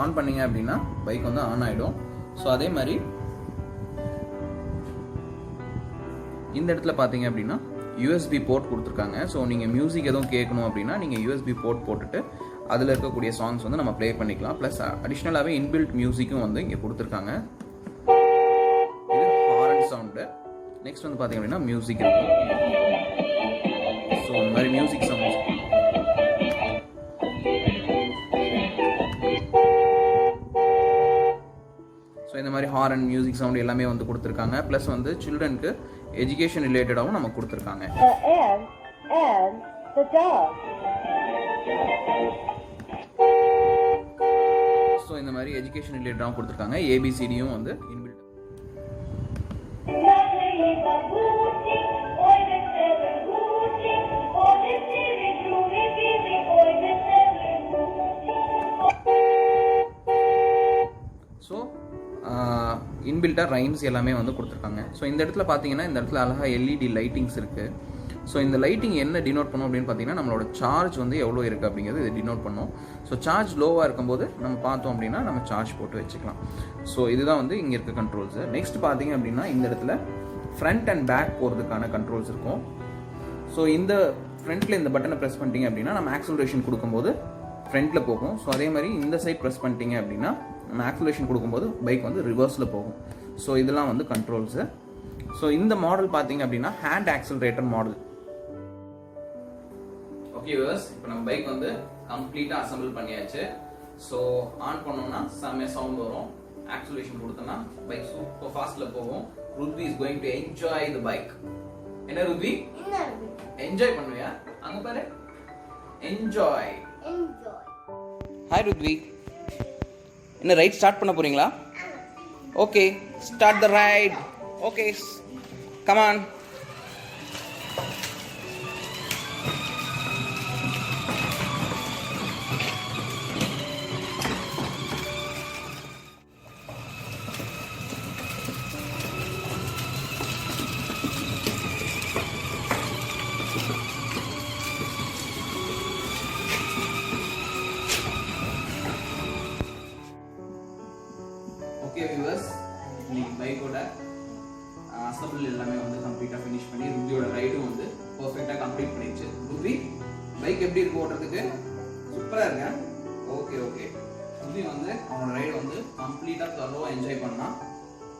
On பண்ணீங்க அப்படின்னா bike வந்து ஆன் ஆகிடும். ஸோ அதே மாதிரி இந்த இடத்துல பார்த்தீங்க அப்படின்னா யூஎஸ்பி போர்ட் கொடுத்துருக்காங்க. ஸோ நீங்கள் மியூசிக் எதுவும் கேட்கணும் அப்படின்னா நீங்கள் யூஎஸ்பி போர்ட் போட்டுட்டு அதில் இருக்கக்கூடிய சாங்ஸ் வந்து நம்ம ப்ளே பண்ணிக்கலாம். ப்ளஸ் அடிஷ்னலாகவே இன்பில்ட் மியூசிக்கும் வந்து இங்கே கொடுத்துருக்காங்க. இது ஹாரன் சவுண்டு. நெக்ஸ்ட் வந்து பார்த்தீங்க அப்படின்னா மியூசிக் இருக்கும். ஸோ இந்த மாதிரி மியூசிக் சவுண்ட்ஸ் ஸோ இந்த மாதிரி ஹாரன் மியூசிக் சவுண்ட் எல்லாமே வந்து கொடுத்துருக்காங்க. ப்ளஸ் வந்து சில்ட்ரனுக்கு எஜுகேஷன் ரிலேட்டடாகவும் நம்ம கொடுத்துருக்காங்க. ஸோ இந்த மாதிரி எஜுகேஷன் ரிலேட்டடாகவும் கொடுத்துருக்காங்க. ஏபிசிடியும் வந்து இன்பில்ட். ஸோ இன்பில்ட்டாக ரைம்ஸ் எல்லாமே வந்து கொடுத்துருக்காங்க. ஸோ இந்த இடத்துல பார்த்தீங்கன்னா இந்த இடத்துல அழகாக எல்இடி லைட்டிங்ஸ் இருக்குது. ஸோ இந்த லைட்டிங் என்ன டினோட் பண்ணும் அப்படின்னு பார்த்தீங்கன்னா நம்மளோட சார்ஜ் வந்து எவ்வளோ இருக்குது அப்படிங்கிறது இது டினோட் பண்ணும். ஸோ சார்ஜ் லோவாக இருக்கும்போது நம்ம பார்த்தோம் அப்படின்னா நம்ம சார்ஜ் போட்டு வச்சுக்கலாம். ஸோ இதுதான் வந்து இங்கே இருக்க கண்ட்ரோல்ஸு. நெக்ஸ்ட் பார்த்தீங்க அப்படின்னா இந்த இடத்துல ஃப்ரண்ட் அண்ட் பேக் போகிறதுக்கான கண்ட்ரோல்ஸ் இருக்கும். ஸோ இந்த ஃப்ரண்ட்டில் இந்த பட்டனை ப்ரெஸ் பண்ணிட்டீங்க அப்படின்னா நம்ம ஆக்சலரேஷன் கொடுக்கும்போது ஃப்ரண்ட்டில் போகும். ஸோ அதே மாதிரி இந்த சைட் ப்ரெஸ் பண்ணிட்டீங்க அப்படின்னா நம்ம ஆக்சலரேஷன் கொடுக்கும்போது பைக் வந்து ரிவர்ஸில் போகும். ஸோ இதெல்லாம் வந்து கண்ட்ரோல்ஸு. ஸோ இந்த மாடல் பார்த்தீங்க அப்படின்னா hand accelerator model. Okay viewers, இப்போ நம்ம பைக் வந்து கம்ப்ளீட்டாக அசம்பிள் பண்ணியாச்சு. ஸோ ஆன் பண்ணோம்னா செம்ம சவுண்ட் வரும். ஆக்சலரேஷன் கொடுத்தோம்னா பைக் சூப்பர் ஃபாஸ்ட்டில் போகும். Ruthvi is going to enjoy the bike. என்ன ருத்வி? என்ஜாய் பண்ணுவியா? அங்கே பாரு, என்ஜாய். ஹாய் ருத்வி, என்ன ரைட் ஸ்டார்ட் பண்ண போறீங்களா? Okay, start the right. Okay, come on. Okay viewers, இன்னைக்கு பைக்கோட அசம்பிள் எல்லாமே வந்து கம்ப்ளீட்டாக ஃபினிஷ் பண்ணி ருத்வியோட ரைடும் வந்து பர்ஃபெக்டாக கம்ப்ளீட் பண்ணிடுச்சு. ருத்வி, பைக் எப்படி இருக்கு ஓட்டுறதுக்கு? சூப்பராக இருக்கா? Okay okay. ருத்வி வந்து அவனோட ரைடு வந்து கம்ப்ளீட்டாக தரோவாக என்ஜாய் பண்ணான்.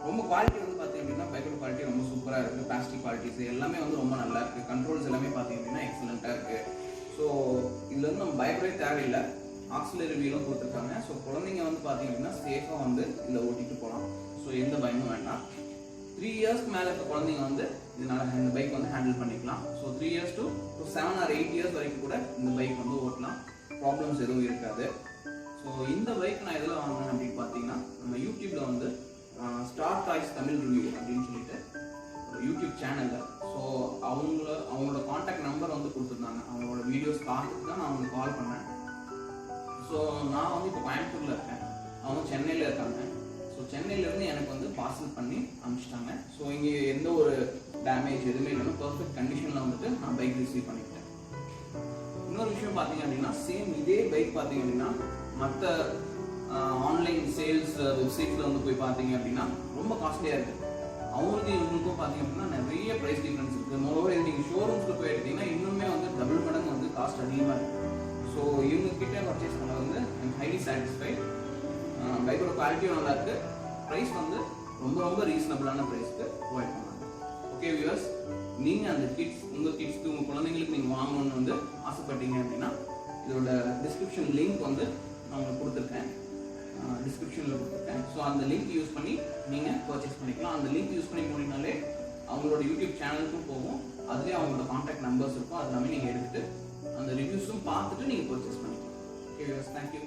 ரொம்ப குவாலிட்டி வந்து பார்த்தீங்க அப்படின்னா பைக்கோட குவாலிட்டி ரொம்ப சூப்பராக இருக்குது. பிளாஸ்டிக் குவாலிட்டிஸ் எல்லாமே வந்து ரொம்ப நல்லா இருக்குது. கண்ட்ரோல்ஸ் எல்லாமே பார்த்தீங்க அப்படின்னா எக்ஸலண்ட்டாக இருக்குது. ஸோ இதில் வந்து நம்ம பயப்படவே தேவையில்லை. ஆக்சிலரி வீலும் கொடுத்துருக்காங்க. ஸோ குழந்தைங்க வந்து பார்த்தீங்க அப்படின்னா சேஃபாக வந்து இதில் ஓட்டிட்டு போகலாம். ஸோ எந்த பயமும் வேண்டாம். 3 இயர்ஸ்க்கு மேலே இருக்க குழந்தைங்க வந்து இதனால் இந்த பைக் வந்து ஹேண்டில் பண்ணிக்கலாம். So 3 years to 7 or 8 years வரைக்கும் கூட இந்த பைக் வந்து ஓட்டலாம். ப்ராப்ளம்ஸ் எதுவும் இருக்காது. ஸோ இந்த பைக் நான் எதில் வாங்கினேன் அப்படின்னு பார்த்தீங்கன்னா நம்ம யூடியூப்பில் வந்து ஸ்டார் டாய்ஸ் தமிழ் ரிவ்யூ அப்படின்னு சொல்லிட்டு யூடியூப் சேனலில். ஸோ அவங்களோட கான்டாக்ட் நம்பர் வந்து கொடுத்துருந்தாங்க. அவங்களோட வீடியோஸ் பார்த்துட்டு தான் நான் அவங்களுக்கு கால் பண்ணேன். ஸோ நான் வந்து இப்போ கோயம்புத்தூரில் இருக்கேன், அவங்க சென்னையில் இருக்காங்க. ஸோ சென்னையிலேருந்து எனக்கு வந்து பார்சல் பண்ணி அனுப்பிச்சிட்டாங்க. ஸோ இங்கே எந்த ஒரு டேமேஜ் எதுவுமே இல்லாமல் பர்ஃபெக்ட் கண்டிஷனில் வந்துட்டு நான் பைக் ரிசீவ் பண்ணிக்கிட்டேன். இன்னொரு விஷயம் பார்த்தீங்க அப்படின்னா சேம் இதே பைக் பார்த்தீங்க அப்படின்னா மற்ற ஆன்லைன் சேல்ஸ் வெப்சைட்ஸில் வந்து போய் பார்த்தீங்க அப்படின்னா ரொம்ப காஸ்ட்லியாக இருக்குது. அவங்களுக்கு இவங்களுக்கும் பார்த்தீங்க அப்படின்னா நிறைய ப்ரைஸ் டிஃப்ரென்ஸ் இருக்குது. மோரோவர் இது நீங்கள் ஷோரூம்ஸில் போய் எடுத்தீங்கன்னா இன்னுமே வந்து டபுள் மடங்கு வந்து காஸ்ட் அதிகமாக இருக்குது. ஸோ இவங்க கிட்டே பர்ச்சேஸ் பண்ணது வந்து ஐம் ஹைலி சாட்டிஸ்ஃபைட். பைக்கோட குவாலிட்டியும் நல்லா இருக்குது. ப்ரைஸ் வந்து ரொம்ப ரொம்ப ரீசனபிளான ப்ரைஸ்க்கு ப்ரொவைட் பண்ணாங்க. ஓகே வியூவர்ஸ், நீங்கள் அந்த உங்கள் கிட்ஸ்க்கு உங்கள் குழந்தைங்களுக்கு நீங்கள் வாங்கணும்னு வந்து ஆசைப்பட்டீங்க அப்படின்னா இதோட டிஸ்கிரிப்ஷன் லிங்க் வந்து நான் உங்களுக்கு கொடுத்துருக்கேன். டிஸ்கிரிப்ஷனில் கொடுத்துருக்கேன். ஸோ அந்த லிங்க் யூஸ் பண்ணி நீங்கள் பர்ச்சேஸ் பண்ணிக்கலாம். அந்த லிங்க் யூஸ் பண்ணி போனீங்கனாலே அவங்களோட யூடியூப் சேனலுக்கும் போகும். அதுலேயே அவங்களோட கான்டாக்ட் நம்பர்ஸ் இருக்கும். அது எல்லாமே நீங்கள் எடுத்துகிட்டு அந்த ரிவ்யூஸும் பார்த்துட்டு நீங்கள் பர்ச்சேஸ் பண்ணிக்கலாம். Okay viewers, thank you.